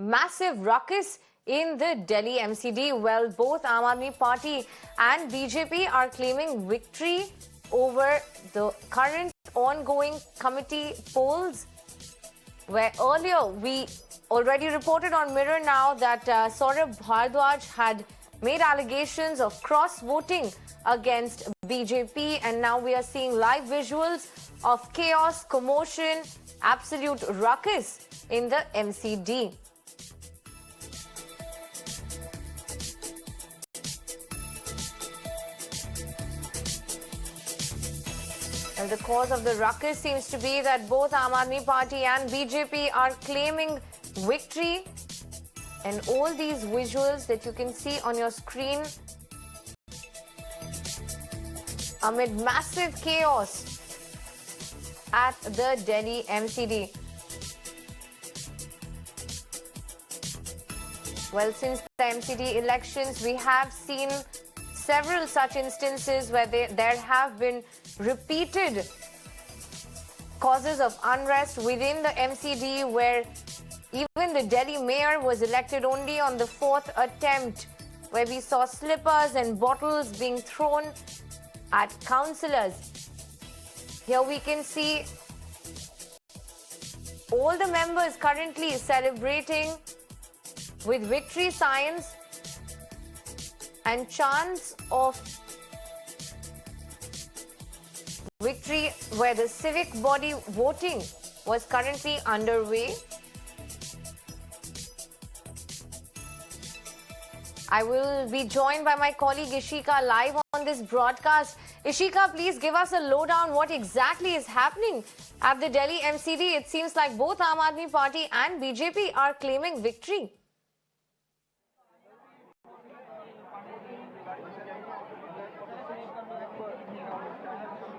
massive ruckus in the Delhi MCD. Well, both Aam Aadmi Party and BJP are claiming victory over the current ongoing committee polls, where earlier we already reported on Mirror Now that Saurabh Bhardwaj had made allegations of cross-voting against BJP, and now we are seeing live visuals of chaos, commotion, absolute ruckus in the MCD. And the cause of the ruckus seems to be that both Aam Aadmi Party and BJP are claiming victory. And all these visuals that you can see on your screen amid massive chaos at the Delhi MCD. Well, since the MCD elections, we have seen several such instances where there have been repeated causes of unrest within the MCD, where even the Delhi mayor was elected only on the 4th attempt, where we saw slippers and bottles being thrown at councillors. Here we can see all the members currently celebrating with victory signs and chants of victory, where the civic body voting was currently underway. I will be joined by my colleague Ishika live on this broadcast. Ishika, please give us a lowdown what exactly is happening at the Delhi MCD. It seems like both Aam Aadmi Party and BJP are claiming victory.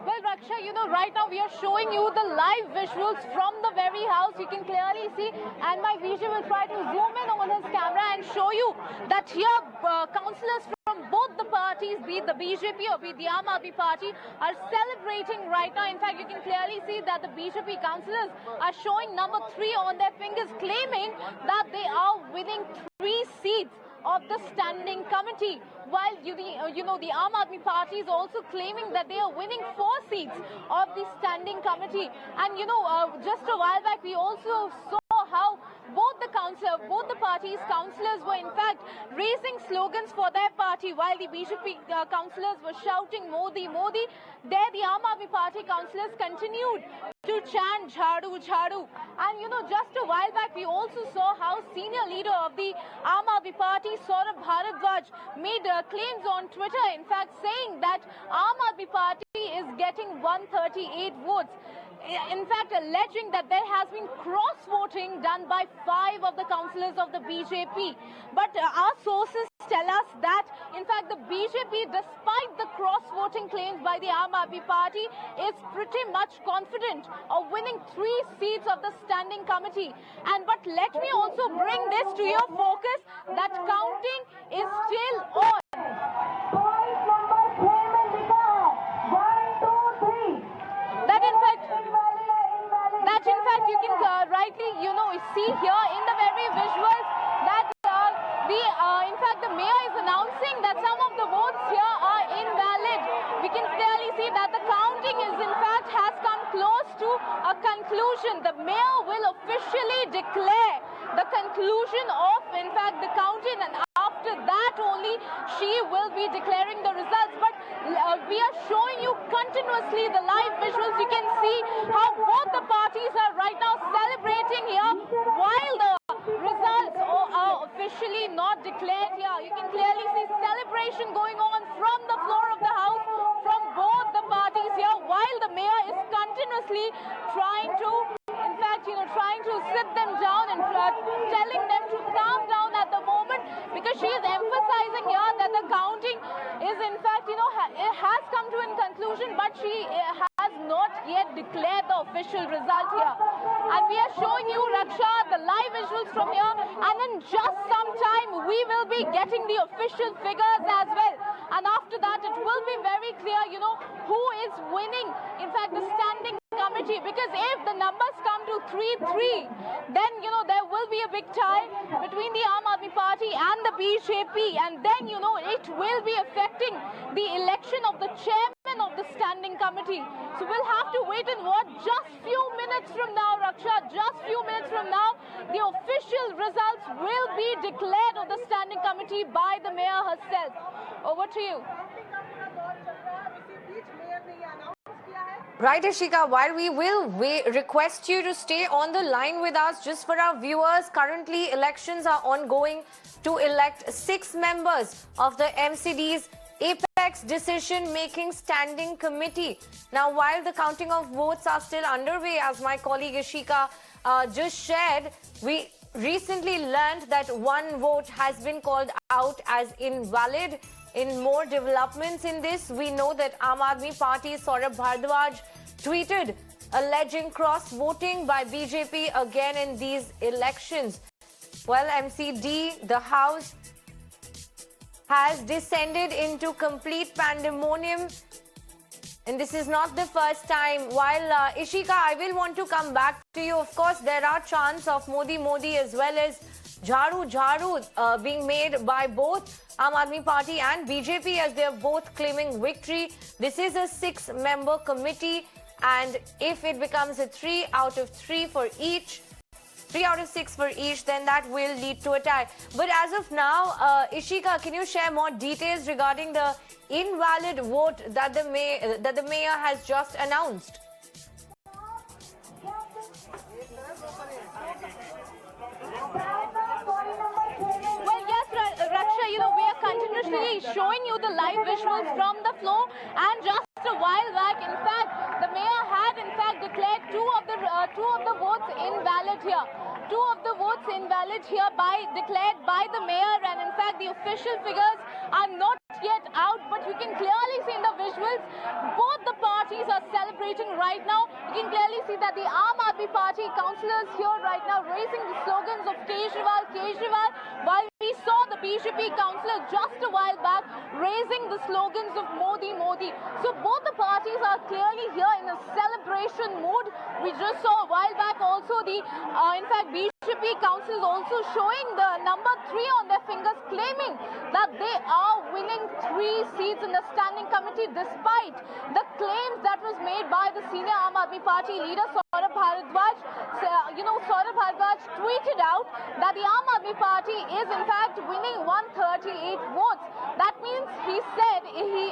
Well, Raksha, right now we are showing you the live visuals from the very house. You can clearly see, and my VJ will try to zoom in on his camera and show you that here councillors from both the parties, be it the BJP or be it the Aam Aadmi Party, are celebrating right now. In fact, you can clearly see that the BJP councillors are showing number 3 on their fingers, claiming that they are winning 3 seats of the standing committee, while the Aam Aadmi Party is also claiming that they are winning 4 seats of the standing committee. And just a while back we also saw how both the parties' councillors were in fact raising slogans for their party, while the BJP councillors were shouting Modi, Modi. There the Aam Aadmi Party councillors continued to chant Jhadu, Jhadu. And just a while back we also saw how senior leader of the Aam Aadmi Party, Saurabh Bhardwaj, made claims on Twitter, in fact saying that Aam Aadmi Party is getting 138 votes. In fact, alleging that there has been cross-voting done by 5 of the councillors of the BJP. But our sources tell us that, in fact, the BJP, despite the cross-voting claims by the Aam Aadmi Party, is pretty much confident of winning 3 seats of the standing committee. But let me also bring this to your focus, that counting is still on. That in fact you can rightly see here in the very visuals that in fact the mayor is announcing that some of the votes here are invalid. We can clearly see that the counting has come close to a conclusion. The mayor will officially declare the conclusion of the counting, and after that only she will be declaring the results. But we are showing you continuously the live visuals. You can see how both the parties are right now celebrating here while the results are officially not declared here. You can clearly see celebration going on from the floor of the house from both the parties here, while the mayor is continuously trying to sit them down and telling them to calm down at the moment, because she is emphasizing here that the counting is it has come to a conclusion, but she has not yet declared the official result here. And we are showing you, Raksha, the live visuals from here, and in just some time we will be getting the official figures as well. And after that it will be very clear, who is winning, in fact, the standing committee, because if the numbers come to 3-3, then there will be a big tie between the Aam Aadmi Party and the BJP, and then it will be affecting the election of the chairman of the standing committee. So we'll have to wait and watch. Just few minutes from now, Raksha, just few minutes from now, the official results will be declared of the standing committee by the mayor herself. Over to you. Right, Ishika, while we will request you to stay on the line with us, just for our viewers, currently elections are ongoing to elect 6 members of the MCD's Apex Decision-Making Standing Committee. Now, while the counting of votes are still underway, as my colleague Ishika just shared, we recently learned that one vote has been called out as invalid. In more developments in this, we know that Aam Aadmi Party's Saurabh Bhardwaj tweeted alleging cross-voting by BJP again in these elections. Well, MCD, the House, has descended into complete pandemonium. And this is not the first time. While Ishika, I will want to come back to you. Of course, there are chants of Modi Modi as well as Jharu Jharu being made by both Aam Aadmi Party and BJP as they are both claiming victory. This is a 6-member committee, and if it becomes a 3 out of 3 for each, 3 out of 6 for each, then that will lead to a tie. But as of now, Ishika, can you share more details regarding the invalid vote that the mayor has just announced? Well, yes, Raksha, we are continuously showing you the live visuals from the floor, and just a while back, in fact, the mayor had declared two of the votes invalid here. Two of the votes invalid here declared by the mayor, and in fact the official figures are not yet out, but you can clearly see in the visuals both the parties are celebrating right now. You can clearly see that the Aam Aadmi Party councillors here right now raising the slogans of Kejriwal, Kejriwal, while we saw the BJP councillor just a while back raising the slogans of Modi, Modi. So both the parties are clearly here in a celebration mood. We just saw a while back also the, in fact, BJP councillors also showing the number 3 on their fingers, claiming that they are winning 3 seats in the standing committee despite the claims that was made by the senior Aam Aadmi Party leader Saurabh Bhardwaj. Saurabh Bhardwaj tweeted out that the Aam Aadmi Party is in fact winning 138 votes. That means he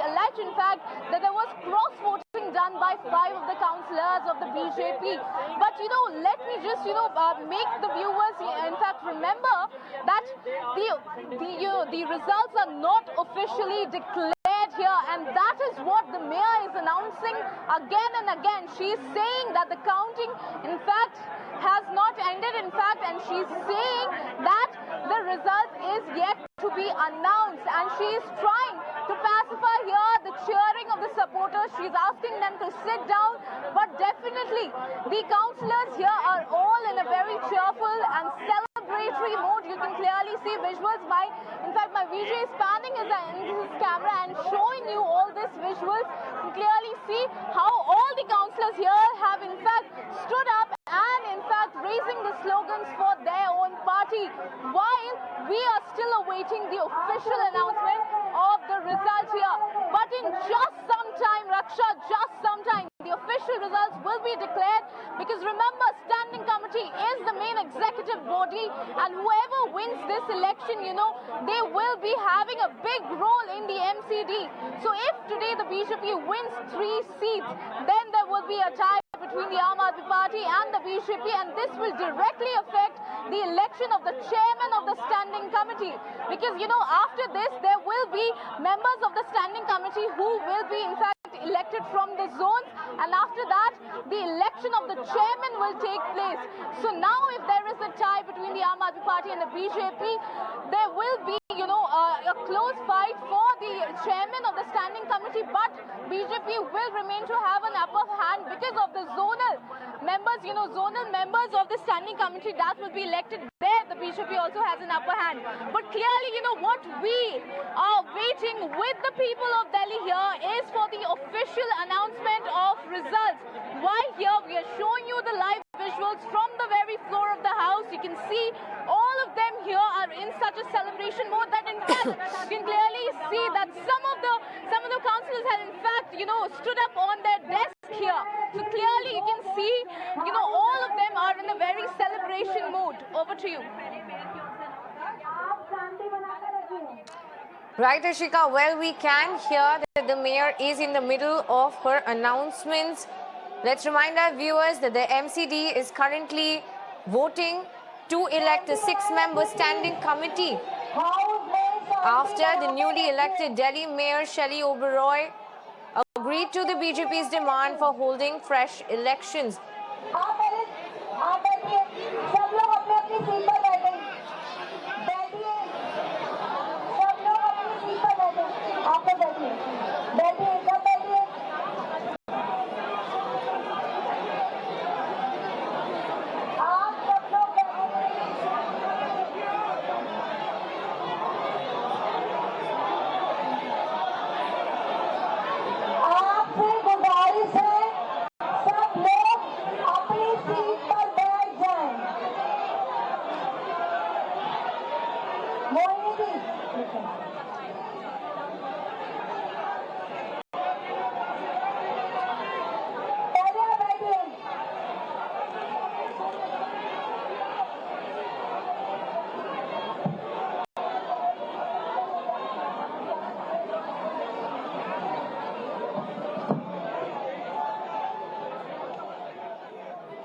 alleged in fact that there was cross-voting done by 5 of the councillors of the BJP. But let me just make the viewers in fact remember that the results are not officially declared here, and that is what the mayor is announcing again and again. She is saying that the counting in fact has not ended, in fact, and she's saying that the result is yet to be announced, and she is trying to pacify here the cheering of the supporters. She's asking them to sit down, but definitely the councillors here are all in a very cheerful and celebratory mood. You can clearly see visuals. In fact, my VJ is panning into his camera and showing you all these visuals. You can clearly see how all the councillors here have in fact stood up and in fact raising the slogans for their own party, while we are still awaiting the official announcement of the result here. But in just some time, Raksha, just some time, the official results will be declared, because remember, standing committee is the main executive body, and whoever wins this election, they will be having a big role in the MCD. So if today the BJP wins 3 seats, then there will be a tie between the Aam Aadmi Party and the BJP, and this will directly affect the election of the chairman of the standing committee, because after this there will be members of the standing committee who will be in fact elected from the zones, and after that the election of the chairman will take place. So now if there is a tie between the Aam Aadmi Party and the BJP, there will be a close fight for the chairman of the standing committee, but BJP will remain to have an upper hand because of the zonal members, zonal members of the standing committee that will be elected there. The BJP also has an upper hand. But clearly, what we are waiting with the people of Delhi here is for the official announcement of results. While here we are showing you the live visuals from the very floor of the house. You can see all of them here are in such a celebration mode that in fact you can clearly see that some of the councillors have in fact stood up on their desk here. So clearly you can see all of them are in a very celebration mood. Over to you. Right, Ashika. Well, we can hear that the mayor is in the middle of her announcements. Let's remind our viewers that the MCD is currently voting to elect a 6-member standing committee after the newly elected Delhi Mayor Shelly Oberoi agreed to the BJP's demand for holding fresh elections.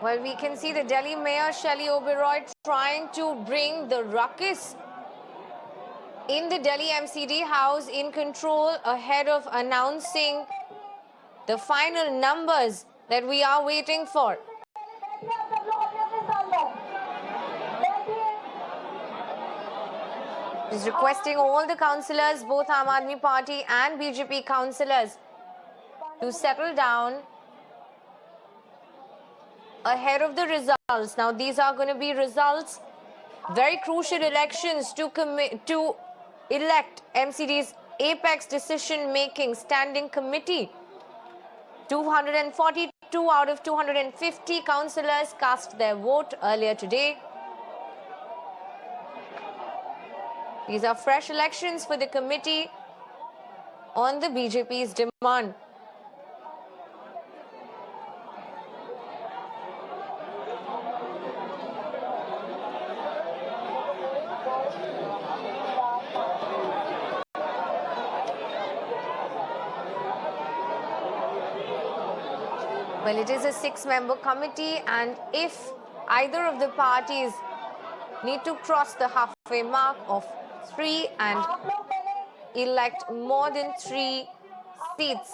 Well, we can see the Delhi Mayor Shelly Oberoi trying to bring the ruckus in the Delhi MCD house in control ahead of announcing the final numbers that we are waiting for. She's requesting all the councillors, both Aam Aadmi Party and BJP councillors, to settle down ahead of the results. Now, these are going to be results, very crucial elections to elect MCD's apex decision-making standing committee. 242 out of 250 councillors cast their vote earlier today. These are fresh elections for the committee on the BJP's demand. Well, it is a 6-member committee, and if either of the parties need to cross the halfway mark of 3 and elect more than 3 seats,